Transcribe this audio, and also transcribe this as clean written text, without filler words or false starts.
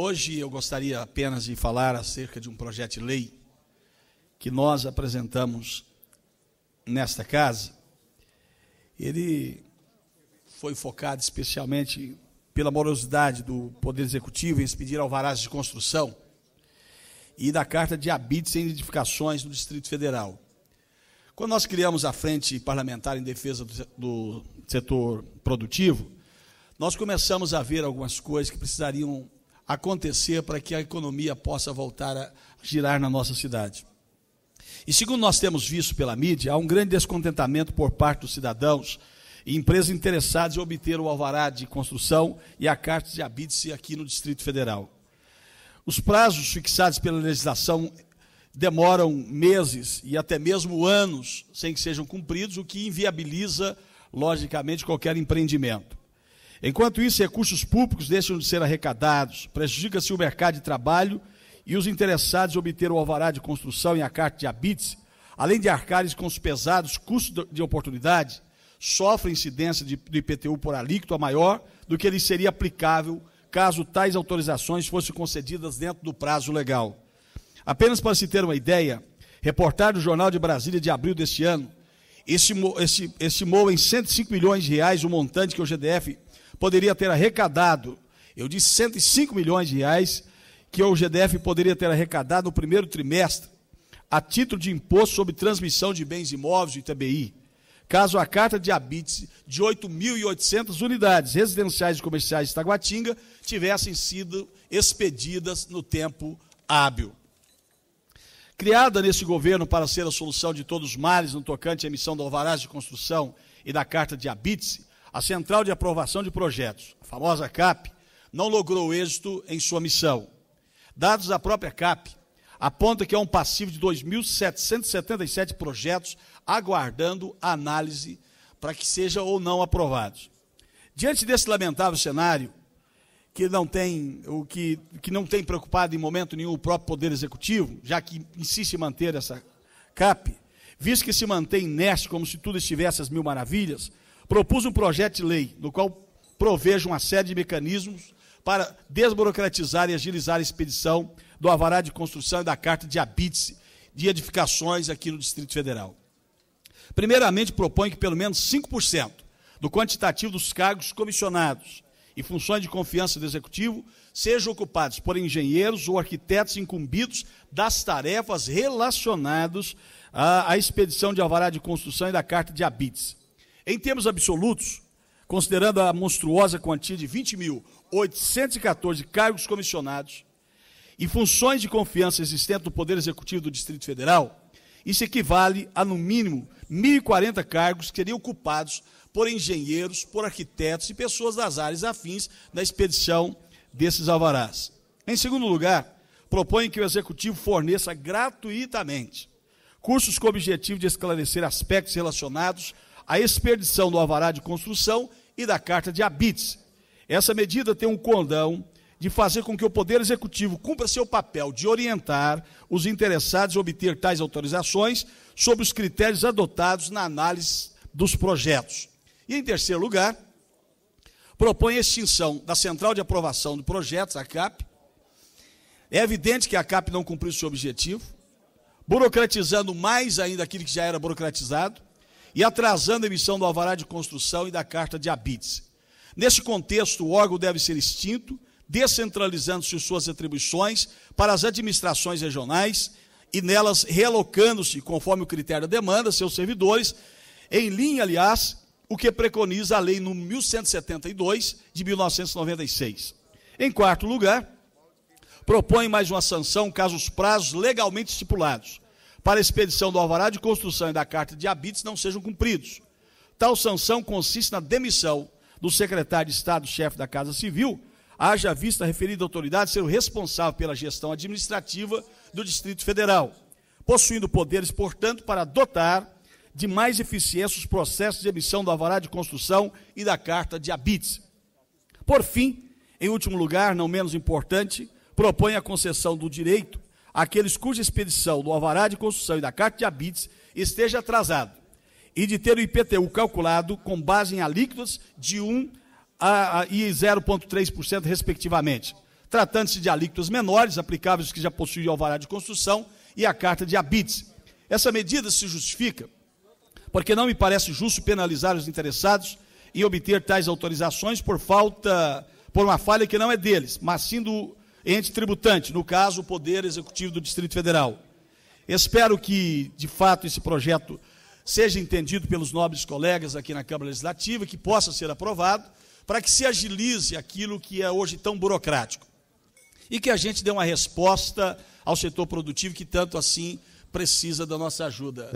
Hoje eu gostaria apenas de falar acerca de um projeto de lei que nós apresentamos nesta casa. Ele foi focado especialmente pela morosidade do Poder Executivo em expedir alvarás de construção e da carta de habites em edificações do Distrito Federal. Quando nós criamos a Frente Parlamentar em Defesa do Setor Produtivo, nós começamos a ver algumas coisas que precisariam acontecer para que a economia possa voltar a girar na nossa cidade. E segundo nós temos visto pela mídia, há um grande descontentamento por parte dos cidadãos e empresas interessadas em obter o alvará de construção e a carta de habites aqui no Distrito Federal. Os prazos fixados pela legislação demoram meses e até mesmo anos sem que sejam cumpridos, o que inviabiliza, logicamente, qualquer empreendimento. Enquanto isso, recursos públicos deixam de ser arrecadados, prejudica-se o mercado de trabalho e os interessados em obter o alvará de construção e a carta de habites, além de arcarem com os pesados custos de oportunidade, sofrem incidência do IPTU por alíquota maior do que lhes seria aplicável caso tais autorizações fossem concedidas dentro do prazo legal. Apenas para se ter uma ideia, reportagem do Jornal de Brasília de abril deste ano, estimou em 105 milhões de reais o montante que o GDF poderia ter arrecadado. Eu disse 105 milhões de reais que o GDF poderia ter arrecadado no primeiro trimestre, a título de imposto sobre transmissão de bens imóveis, o ITBI, caso a carta de habites de 8.800 unidades residenciais e comerciais de Taguatinga tivessem sido expedidas no tempo hábil. Criada nesse governo para ser a solução de todos os males no tocante à emissão do alvarás de construção e da carta de habites, a Central de Aprovação de Projetos, a famosa CAP, não logrou êxito em sua missão. Dados da própria CAP apontam que há um passivo de 2.777 projetos aguardando análise para que sejam ou não aprovados. Diante desse lamentável cenário, que não tem preocupado em momento nenhum o próprio Poder Executivo, já que insiste em manter essa CAP, visto que se mantém inerte como se tudo estivesse às mil maravilhas, propus um projeto de lei, no qual provejo uma série de mecanismos para desburocratizar e agilizar a expedição do alvará de construção e da carta de habites de edificações aqui no Distrito Federal. Primeiramente, propõe que pelo menos 5% do quantitativo dos cargos comissionados e funções de confiança do Executivo sejam ocupados por engenheiros ou arquitetos incumbidos das tarefas relacionadas à expedição de alvará de construção e da carta de habites. Em termos absolutos, considerando a monstruosa quantia de 20.814 cargos comissionados e funções de confiança existentes no Poder Executivo do Distrito Federal, isso equivale a, no mínimo, 1.040 cargos que seriam ocupados por engenheiros, por arquitetos e pessoas das áreas afins da expedição desses alvarás. Em segundo lugar, propõe que o Executivo forneça gratuitamente cursos com o objetivo de esclarecer aspectos relacionados à expedição do alvará de construção e da carta de habites. Essa medida tem um condão de fazer com que o Poder Executivo cumpra seu papel de orientar os interessados em obter tais autorizações sobre os critérios adotados na análise dos projetos. E, em terceiro lugar, propõe a extinção da Central de Aprovação de Projetos, a CAP. É evidente que a CAP não cumpriu seu objetivo, burocratizando mais ainda aquilo que já era burocratizado e atrasando a emissão do alvará de construção e da carta de habites. Nesse contexto, o órgão deve ser extinto, descentralizando-se suas atribuições para as administrações regionais e nelas realocando-se, conforme o critério da demanda, seus servidores, em linha, aliás, o que preconiza a Lei número 1172, de 1996. Em quarto lugar, propõe mais uma sanção caso os prazos legalmente estipulados para a expedição do alvará de construção e da carta de habites não sejam cumpridos. Tal sanção consiste na demissão do secretário de Estado-chefe da Casa Civil, haja vista a referida autoridade ser o responsável pela gestão administrativa do Distrito Federal, possuindo poderes, portanto, para dotar de mais eficiência os processos de emissão do alvará de construção e da carta de habites. Por fim, em último lugar, não menos importante, propõe a concessão do direito àqueles cuja expedição do alvará de construção e da carta de habites esteja atrasado e de ter o IPTU calculado com base em alíquotas de 1% e 0,3%, respectivamente. tratando-se de alíquotas menores, aplicáveis que já possuem alvará de construção e a carta de habites. Essa medida se justifica porque não me parece justo penalizar os interessados em obter tais autorizações por uma falha que não é deles, mas sim do ente tributante, no caso, o Poder Executivo do Distrito Federal. Espero que, de fato, esse projeto seja entendido pelos nobres colegas aqui na Câmara Legislativa, que possa ser aprovado, para que se agilize aquilo que é hoje tão burocrático. E que a gente dê uma resposta ao setor produtivo que tanto assim precisa da nossa ajuda.